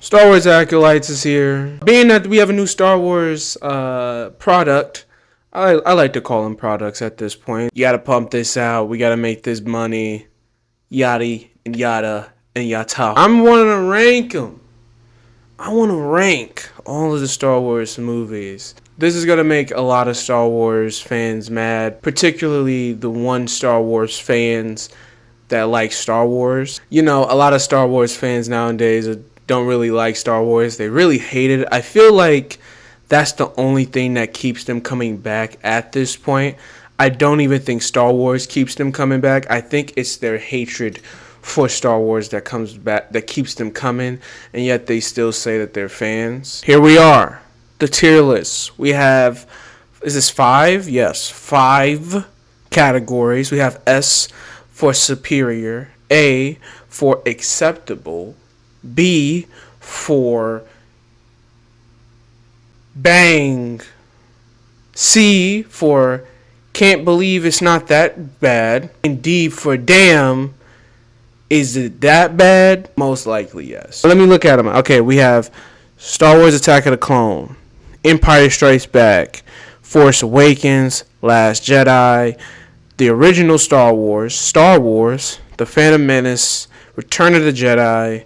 Star Wars Acolytes is here. Being that we have a new Star Wars product, I like to call them products at this point. You gotta pump this out. We gotta make this money. Yada and yada and yata. I'm wanting to rank them. I want to rank all of the Star Wars movies. This is gonna make a lot of Star Wars fans mad, particularly the one Star Wars fans that like Star Wars. You know, a lot of Star Wars fans nowadays don't really like Star Wars. They really hate it. I feel like that's the only thing that keeps them coming back at this point. I don't even think Star Wars keeps them coming back. I think it's their hatred for Star Wars that comes back, that keeps them coming, and yet they still say that they're fans. Here we are, the tier list. We have, is this 5? Yes, 5 categories. We have S for superior, A for acceptable, B for bang, C for can't believe it's not that bad, and D for damn, is it that bad? Most likely yes. Let me look at them. Okay, we have Star Wars Attack of the Clone, Empire Strikes Back, Force Awakens, Last Jedi, the original Star Wars, The Phantom Menace, Return of the Jedi,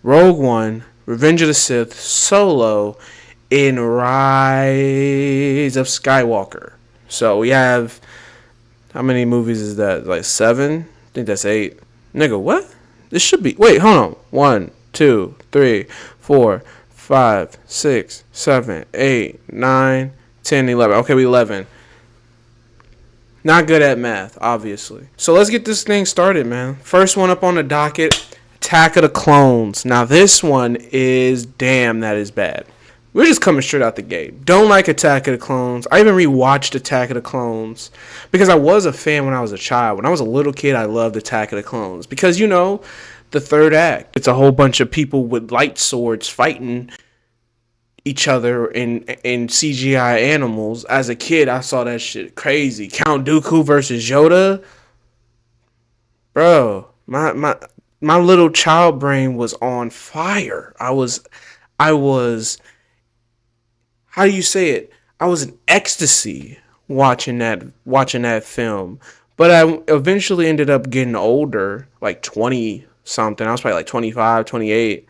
Rogue One, Revenge of the Sith, Solo, and Rise of Skywalker. So we have, how many movies is that? Like 7? I think that's 8. Nigga, what? This should be, wait, hold on. 1, 2, 3, 4, 5, 6, 7, 8, 9, 10, 11. Okay, we 11. Not good at math, obviously. So let's get this thing started, man. First one up on the docket, Attack of the Clones. Now this one is, damn, that is bad. We're just coming straight out the gate. Don't like Attack of the Clones. I even rewatched Attack of the Clones because I was a fan when I was a child. When I was a little kid, I loved Attack of the Clones because, you know, the third act. It's a whole bunch of people with light swords fighting each other in CGI animals. As a kid, I saw that shit crazy. Count Dooku versus Yoda. Bro, my little child brain was on fire. I was how do you say it? I was in ecstasy watching that film. But I eventually ended up getting older, like 20 something. I was probably like 25, 28.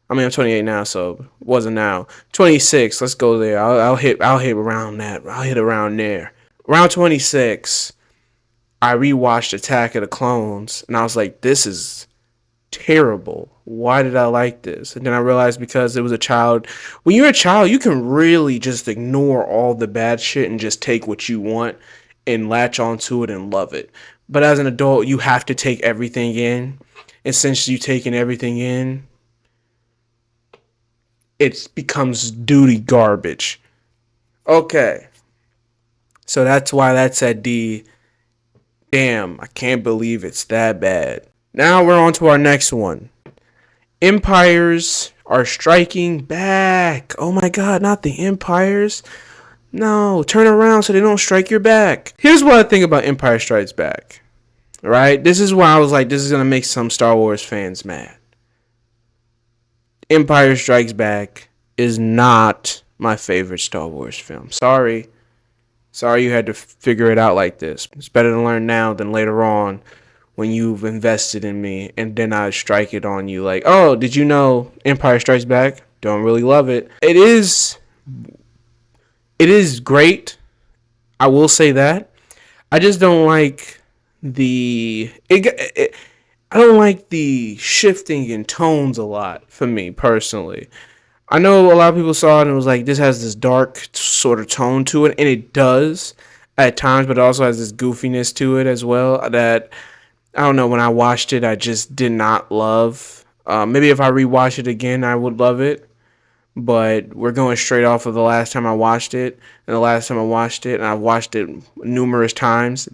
I mean, I'm 28 now, so it wasn't now. 26, let's go there. I'll hit around that. I'll hit around there. Around 26, I rewatched Attack of the Clones, and I was like, this is terrible. Why did I like this? And then I realized because it was a child. When you're a child, you can really just ignore all the bad shit and just take what you want and latch onto it and love it. But as an adult, you have to take everything in. And since you taking everything in, it becomes duty garbage. Okay. So that's why that's at D. Damn, I can't believe it's that bad. Now we're on to our next one. Empires are striking back. Oh my god, not the Empires. No, turn around so they don't strike your back. Here's what I think about Empire Strikes Back. Right? This is why I was like, this is going to make some Star Wars fans mad. Empire Strikes Back is not my favorite Star Wars film. Sorry you had to figure it out like this. It's better to learn now than later on when you've invested in me and then I strike it on you like, oh, did you know Empire Strikes Back? Don't really love it. It is great. I will say that. I just don't like I don't like the shifting in tones a lot for me personally. I know a lot of people saw it and it was like, this has this dark sort of tone to it, and it does at times, but it also has this goofiness to it as well that, I don't know, when I watched it, I just did not love. Maybe if I rewatch it again, I would love it. But we're going straight off of the last time I watched it. And the last time I watched it, and I've watched it numerous times,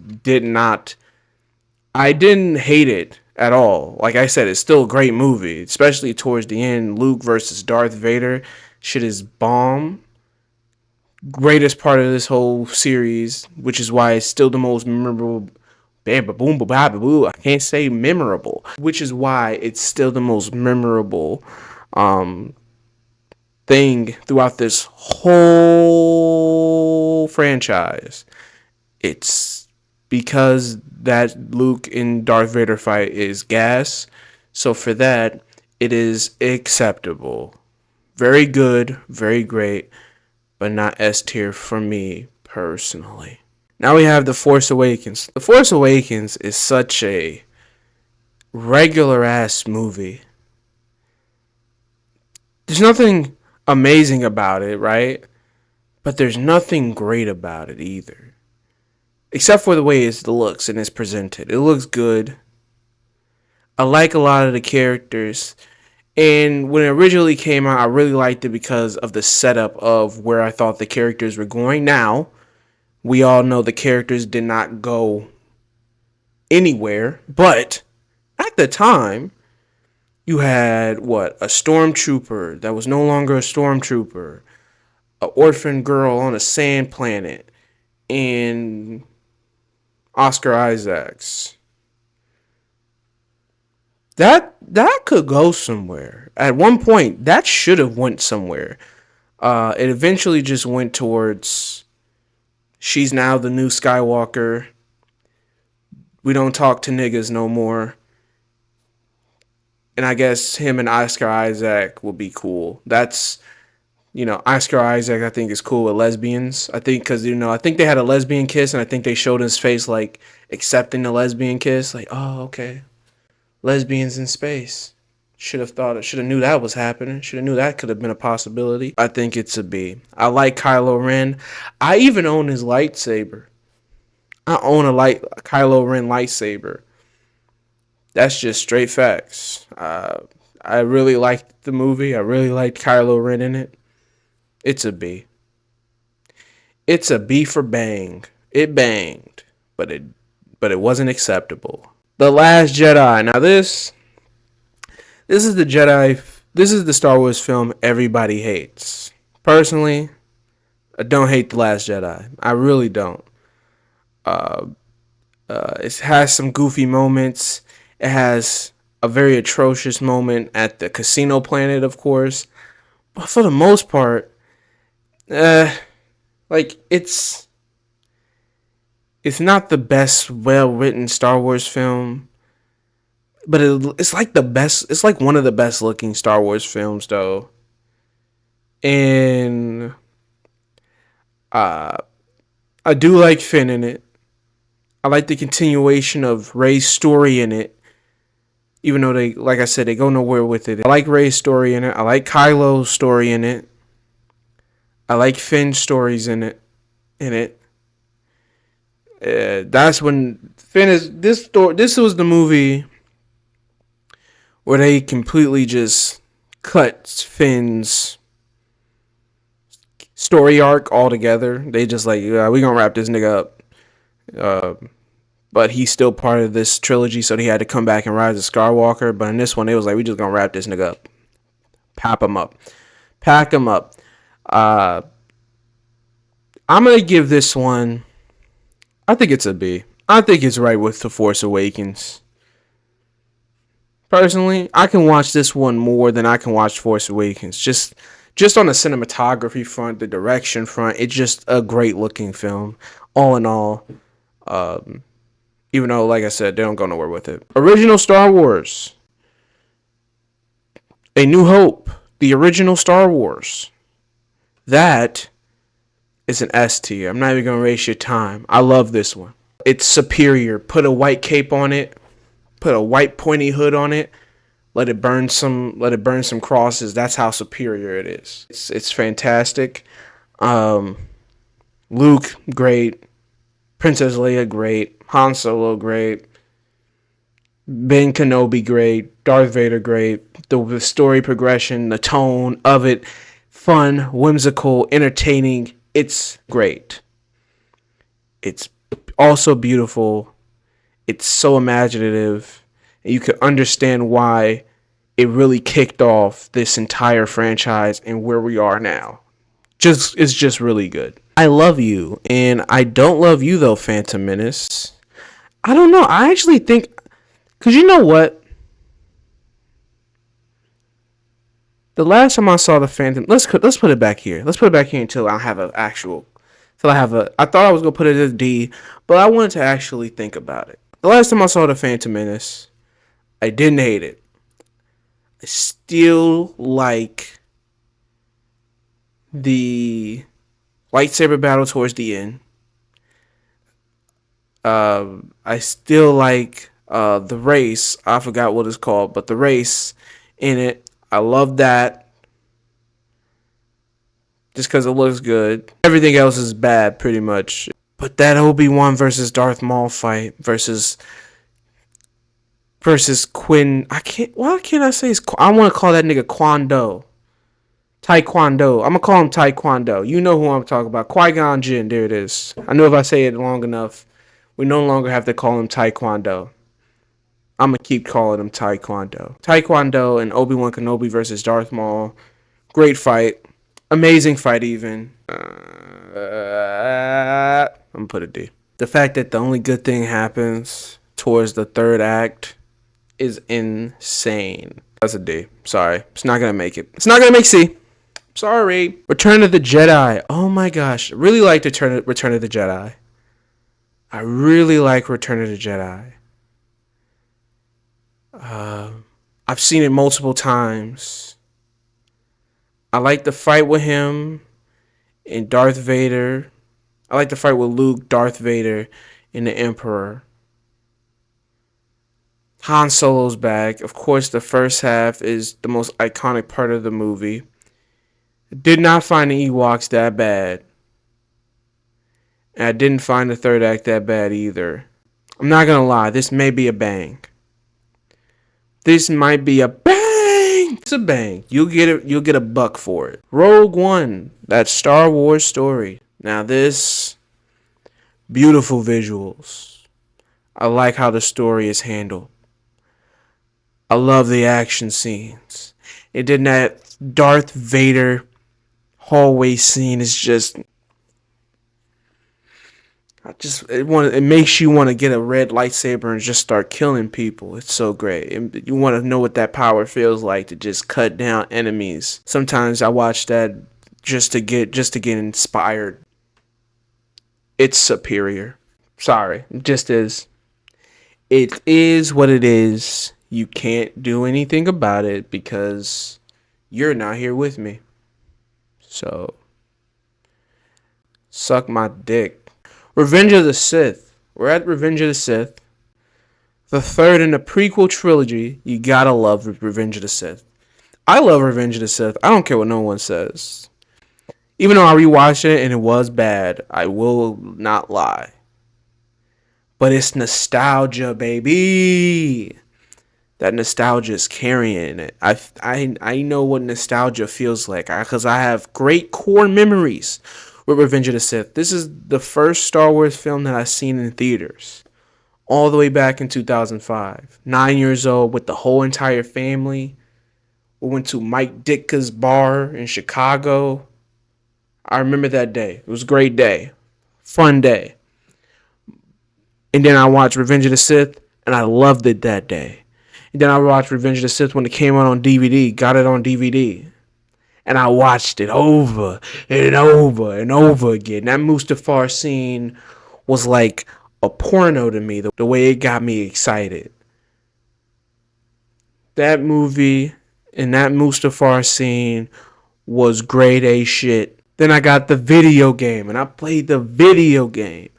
I didn't hate it at all. Like I said, it's still a great movie, especially towards the end. Luke versus Darth Vader, shit is bomb. Greatest part of this whole series, which is why it's still the most memorable. I can't say memorable, which is why it's still the most memorable thing throughout this whole franchise. It's because that Luke and Darth Vader fight is gas. So for that, it is acceptable. Very good, very great, but not S tier for me personally. Now we have The Force Awakens. The Force Awakens is such a regular ass movie. There's nothing amazing about it, right? But there's nothing great about it either. Except for the way it looks and it's presented. It looks good. I like a lot of the characters. And when it originally came out, I really liked it because of the setup of where I thought the characters were going. Now, we all know the characters did not go anywhere. But at the time, you had a stormtrooper that was no longer a stormtrooper, an orphan girl on a sand planet, and Oscar Isaacs. That could go somewhere. At one point, that should have went somewhere. It eventually just went towards she's now the new Skywalker. We don't talk to niggas no more. And I guess him and Oscar Isaac will be cool. That's, Oscar Isaac I think is cool with lesbians. I think because, I think they had a lesbian kiss and I think they showed his face like accepting the lesbian kiss. Like, oh, okay. Lesbians in space. Should have knew that was happening. Should have knew that could have been a possibility. I think it's a B. I like Kylo Ren. I even own his lightsaber. I own a Kylo Ren lightsaber. That's just straight facts. I really liked the movie. I really liked Kylo Ren in it. It's a B. It's a B for bang. It banged, but it wasn't acceptable. The Last Jedi. Now this is the Jedi. This is the Star Wars film everybody hates. Personally, I don't hate The Last Jedi. I really don't. It has some goofy moments. It has a very atrocious moment at the casino planet, of course. But for the most part, it's not the best well-written Star Wars film, but it's like the best. It's like one of the best-looking Star Wars films, though. And I do like Finn in it. I like the continuation of Rey's story in it. Even though they, like I said, they go nowhere with it. I like Rey's story in it. I like Kylo's story in it. I like Finn's stories in it. That's when Finn is this story. This was the movie where they completely just cut Finn's story arc altogether. They just like, yeah, we gonna wrap this nigga up. But he's still part of this trilogy, so he had to come back and Rise of Skywalker. But in this one, it was like, we just gonna wrap this nigga up. Pack him up. I'm gonna give this one, I think it's a B. I think it's right with The Force Awakens. Personally, I can watch this one more than I can watch Force Awakens. Just on the cinematography front, the direction front, it's just a great looking film. All in all, even though, like I said, they don't go nowhere with it. Original Star Wars. A New Hope. The original Star Wars. That is an S tier. I'm not even going to waste your time. I love this one. It's superior. Put a white cape on it. Put a white pointy hood on it. Let it burn some crosses. That's how superior it is. It's fantastic. Luke, great. Princess Leia, great. Han Solo, great. Ben Kenobi, great. Darth Vader, great. The story progression, the tone of it, fun, whimsical, entertaining. It's great. It's also beautiful. It's so imaginative. And you can understand why it really kicked off this entire franchise and where we are now. It's just really good. I love you, and I don't love you though, Phantom Menace. I don't know. I actually think, because you know what? The last time I saw the Phantom, let's put it back here. Let's put it back here until I have an actual. Till I have a. I thought I was gonna put it as D, but I wanted to actually think about it. The last time I saw the Phantom Menace, I didn't hate it. I still like the lightsaber battle towards the end. I still like the race. I forgot what it's called, but the race in it. I love that just because it looks good. Everything else is bad, pretty much. But that Obi-Wan versus Darth Maul fight versus Quinn. I can't. Why can't I say? I want to call that nigga Kwando. Taekwondo. I'm gonna call him Taekwondo. You know who I'm talking about. Qui-Gon Jinn. There it is. I know if I say it long enough, we no longer have to call him Taekwondo. I'm gonna keep calling him Taekwondo. Taekwondo and Obi-Wan Kenobi versus Darth Maul. Great fight. Amazing fight, even. I'm gonna put a D. The fact that the only good thing happens towards the third act is insane. That's a D. Sorry. It's not gonna make it. It's not gonna make C. Sorry. Return of the Jedi. Oh my gosh. I really like Return of the Jedi. I really like Return of the Jedi. I've seen it multiple times. I like the fight with him and Darth Vader. I like the fight with Luke, Darth Vader, and the Emperor. Han Solo's back. Of course, the first half is the most iconic part of the movie. Did not find the Ewoks that bad. And I didn't find the third act that bad either. I'm not gonna lie, this may be a bang. This might be a bang. It's a bang. You'll get a buck for it. Rogue One, that Star Wars story. Now this, beautiful visuals. I like how the story is handled. I love the action scenes. It did that Darth Vader hallway scene is just it makes you want to get a red lightsaber and just start killing people. It's so great. And you want to know what that power feels like to just cut down enemies. Sometimes I watch that just to get inspired. It's superior. Sorry, it just is. It is what it is. You can't do anything about it because you're not here with me. So suck my dick. Revenge of the Sith. We're at Revenge of the Sith. The third in the prequel trilogy. You gotta love Revenge of the Sith. I love Revenge of the Sith. I don't care what no one says. Even though I rewatched it and it was bad, I will not lie. But it's nostalgia, baby. That nostalgia is carrying it. I know what nostalgia feels like because I have great core memories with Revenge of the Sith. This is the first Star Wars film that I've seen in theaters all the way back in 2005. 9 years old with the whole entire family. We went to Mike Ditka's bar in Chicago. I remember that day. It was a great day. Fun day. And then I watched Revenge of the Sith and I loved it that day. And then I watched Revenge of the Sith when it came out on DVD. Got it on DVD. And I watched it over and over and over again. That Mustafar scene was like a porno to me, the way it got me excited. That movie and that Mustafar scene was grade A shit. Then I got the video game and I played the video game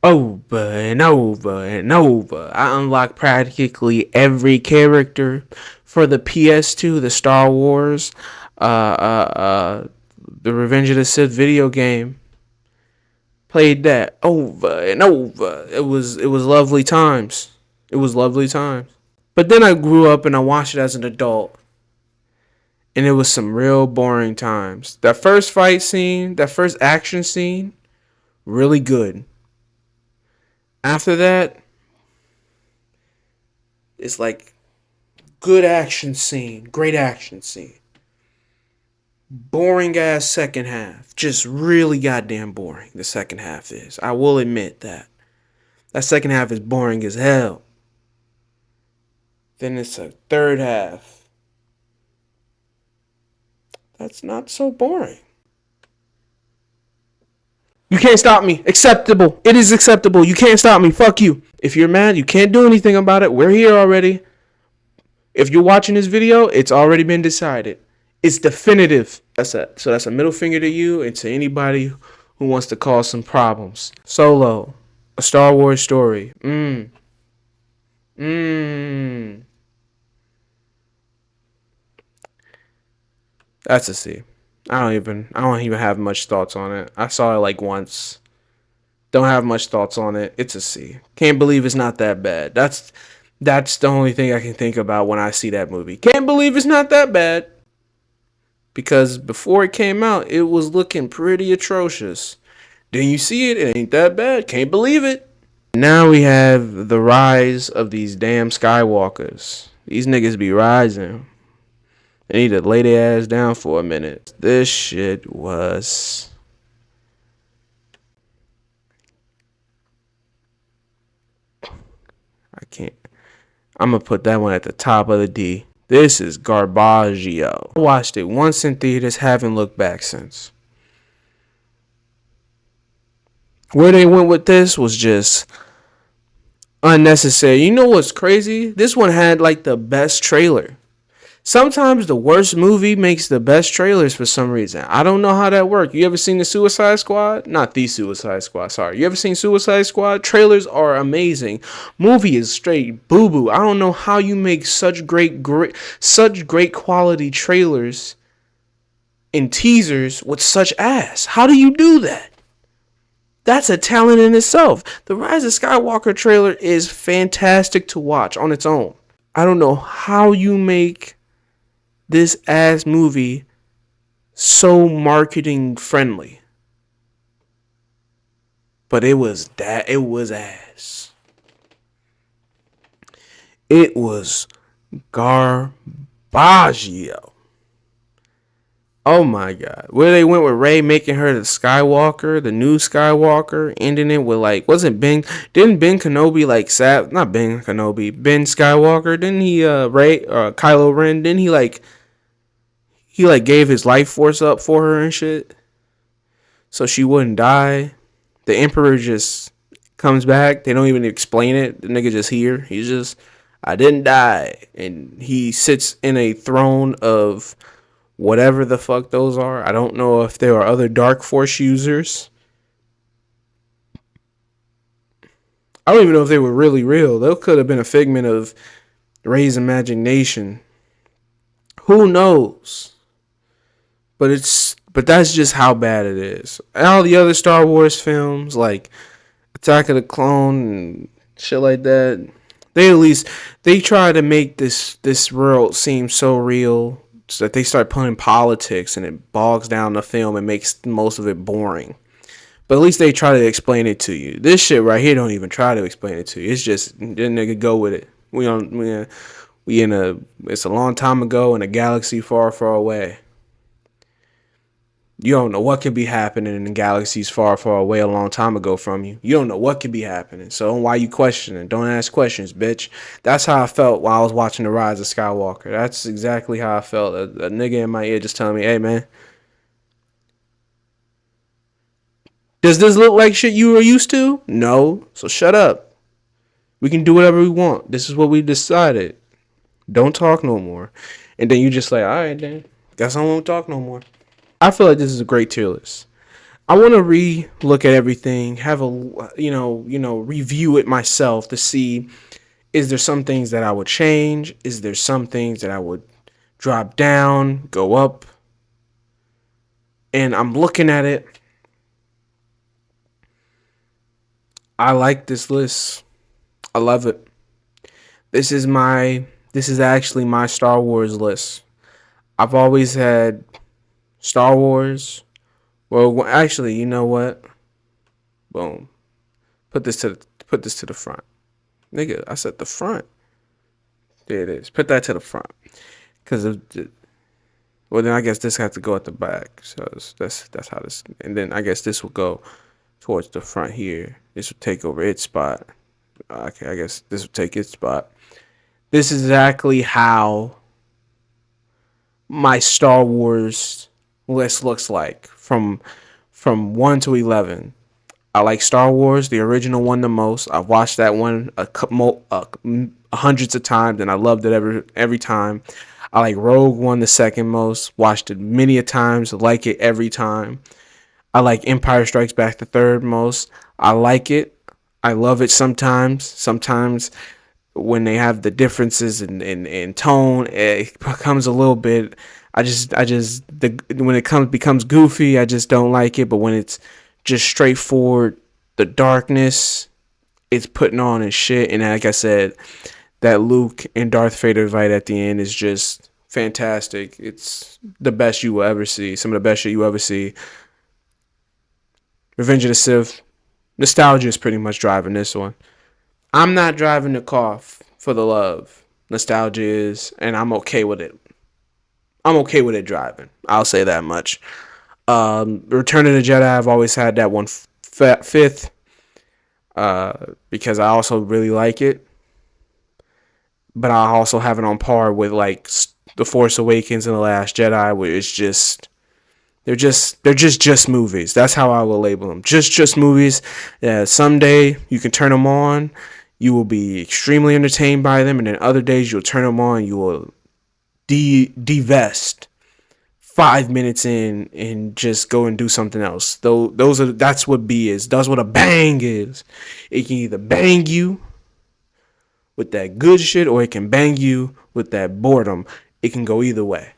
over and over and over. I unlocked practically every character for the PS2, the Star Wars, the Revenge of the Sith video game. Played that over and over. It was lovely times. It was lovely times. But then I grew up and I watched it as an adult. And it was some real boring times. That first fight scene, that first action scene, really good. After that, it's like good action scene, great action scene. Boring ass second half. Just really goddamn boring, the second half is. I will admit that. That second half is boring as hell. Then it's a third half. That's not so boring. You can't stop me. Acceptable. It is acceptable. You can't stop me. Fuck you. If you're mad, you can't do anything about it. We're here already. If you're watching this video, it's already been decided. It's definitive. That's it. So that's a middle finger to you and to anybody who wants to cause some problems. Solo, a Star Wars story. That's a C. I don't even have much thoughts on it. I saw it like once. Don't have much thoughts on it. It's a C. Can't believe it's not that bad. That's the only thing I can think about when I see that movie. Can't believe it's not that bad. Because before it came out, it was looking pretty atrocious. Then you see it, it ain't that bad. Can't believe it. Now we have the rise of these damn Skywalkers. These niggas be rising. They need to lay their ass down for a minute. This shit was... I can't... I'm gonna put that one at the top of the D. This is Garbaggio. I watched it once in theaters, haven't looked back since. Where they went with this was just unnecessary. You know what's crazy? This one had like the best trailer. Sometimes the worst movie makes the best trailers for some reason. I don't know how that works. You ever seen the Suicide Squad? Not the Suicide Squad, sorry. You ever seen Suicide Squad? Trailers are amazing. Movie is straight boo-boo. I don't know how you make such great quality trailers and teasers with such ass. How do you do that? That's a talent in itself. The Rise of Skywalker trailer is fantastic to watch on its own. I don't know how you make this ass movie so marketing friendly. But it was ass. It was Garbaggio. Oh my god. Where they went with Rey making her the Skywalker, the new Skywalker, ending it with like, didn't Ben Kenobi like not Ben Kenobi, Ben Skywalker, didn't he Kylo Ren, didn't he gave his life force up for her and shit so she wouldn't die. The Emperor just comes back. They don't even explain it. The nigga just here. He's just, I didn't die. And he sits in a throne of whatever the fuck those are. I don't know if there are other Dark Force users. I don't even know if they were really real. They could have been a figment of Rey's imagination. Who knows? But that's just how bad it is. All the other Star Wars films, like Attack of the Clone and shit like that, they try to make this world seem so real so that they start putting politics and it bogs down the film and makes most of it boring. But at least they try to explain it to you. This shit right here don't even try to explain it to you. It's just, the nigga go with it. It's a long time ago in a galaxy far, far away. You don't know what could be happening in galaxies far, far away a long time ago from you. You don't know what could be happening. So why you questioning? Don't ask questions, bitch. That's how I felt while I was watching The Rise of Skywalker. That's exactly how I felt. A nigga in my ear just telling me, hey, man, does this look like shit you were used to? No. So shut up. We can do whatever we want. This is what we decided. Don't talk no more. And then you just like, all right, then. Guess I won't talk no more. I feel like this is a great tier list. I want to re-look at everything, have a, review it myself to see, is there some things that I would change? Is there some things that I would drop down, go up? And I'm looking at it. I like this list. I love it. This is actually my Star Wars list. I've always had Star Wars. Well, actually, you know what? Boom. Put this to the front. Nigga, I said the front. There it is. Put that to the front. Well, then I guess this has to go at the back. So that's how this. And then I guess this will go towards the front here. This will take over its spot. Okay, I guess this will take its spot. This is exactly how my Star Wars list looks like from 1 to 11. I like Star Wars, the original one, the most. I've watched that one hundreds of times, and I loved it every time. I like Rogue One the second most. Watched it many a times. Like it every time. I like Empire Strikes Back the third most. I like it. I love it sometimes. Sometimes when they have the differences in tone, it becomes a little bit. When it becomes goofy, I just don't like it. But when it's just straightforward, the darkness it's putting on and shit, and like I said, that Luke and Darth Vader fight at the end is just fantastic. It's the best you will ever see. Some of the best shit you ever see. Revenge of the Sith. Nostalgia is pretty much driving this one. I'm not driving the car for the love. Nostalgia is, and I'm okay with it. I'm okay with it driving. I'll say that much. Return of the Jedi, I've always had that one fifth because I also really like it. But I also have it on par with like The Force Awakens and The Last Jedi, where it's just they're just movies. That's how I will label them. Just movies. Yeah, someday you can turn them on, you will be extremely entertained by them, and then other days you'll turn them on, you will divest 5 minutes in and just go and do something else. That's what B is. That's what a bang is. It can either bang you with that good shit or it can bang you with that boredom. It can go either way.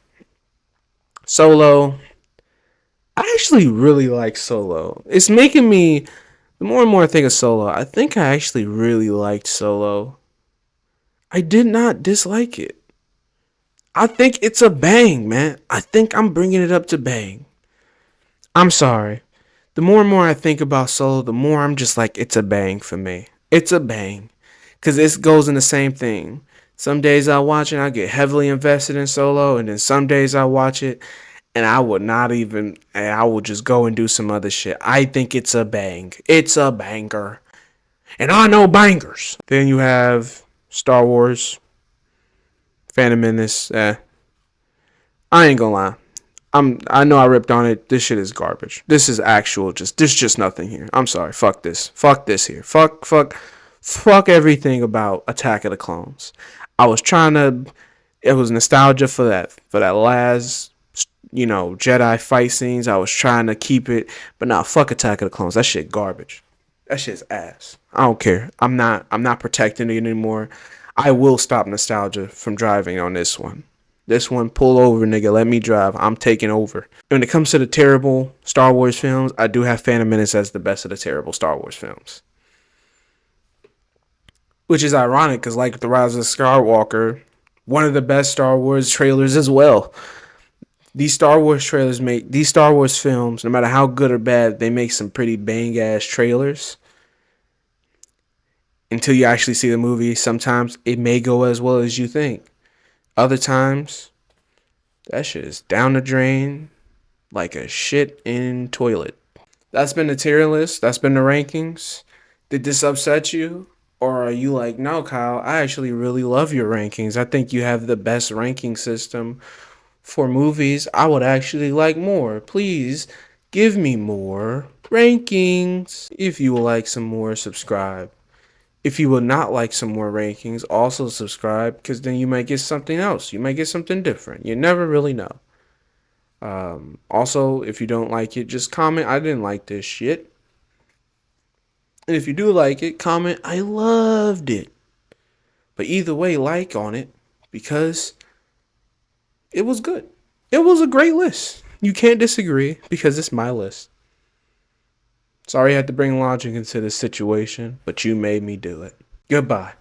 Solo. I actually really like Solo. It's making me, the more and more I think of Solo, I think I actually really liked Solo. I did not dislike it. I think it's a bang, man. I think I'm bringing it up to bang. I'm sorry. The more and more I think about Solo, the more I'm just like, it's a bang for me. It's a bang. Because it goes in the same thing. Some days I watch it, I get heavily invested in Solo, and then some days I watch it, and I will just go and do some other shit. I think it's a bang. It's a banger. And I know bangers. Then you have Star Wars, Phantom Menace. I ain't gonna lie. I know I ripped on it. This shit is garbage. This is actual there's just nothing here. I'm sorry. Fuck this. Fuck this here. Fuck everything about Attack of the Clones. It was nostalgia for that last, Jedi fight scenes. I was trying to keep it, but nah, fuck Attack of the Clones. That shit garbage. That shit's ass. I don't care. I'm not protecting it anymore. I will stop nostalgia from driving on this one. This one, pull over, nigga. Let me drive. I'm taking over. When it comes to the terrible Star Wars films, I do have Phantom Menace as the best of the terrible Star Wars films. Which is ironic, because like The Rise of Skywalker, one of the best Star Wars trailers as well. These Star Wars films, no matter how good or bad, they make some pretty bang ass trailers. Until you actually see the movie, sometimes it may go as well as you think. Other times, that shit is down the drain like a shit in toilet. That's been the tier list. That's been the rankings. Did this upset you? Or are you like, no, Kyle, I actually really love your rankings. I think you have the best ranking system for movies. I would actually like more. Please give me more rankings. If you would like some more, subscribe. If you would not like some more rankings, also subscribe, because then you might get something else. You might get something different. You never really know. Also, if you don't like it, just comment, I didn't like this shit. And if you do like it, comment, I loved it. But either way, like on it, because it was good. It was a great list. You can't disagree, because it's my list. Sorry I had to bring logic into this situation, but you made me do it. Goodbye.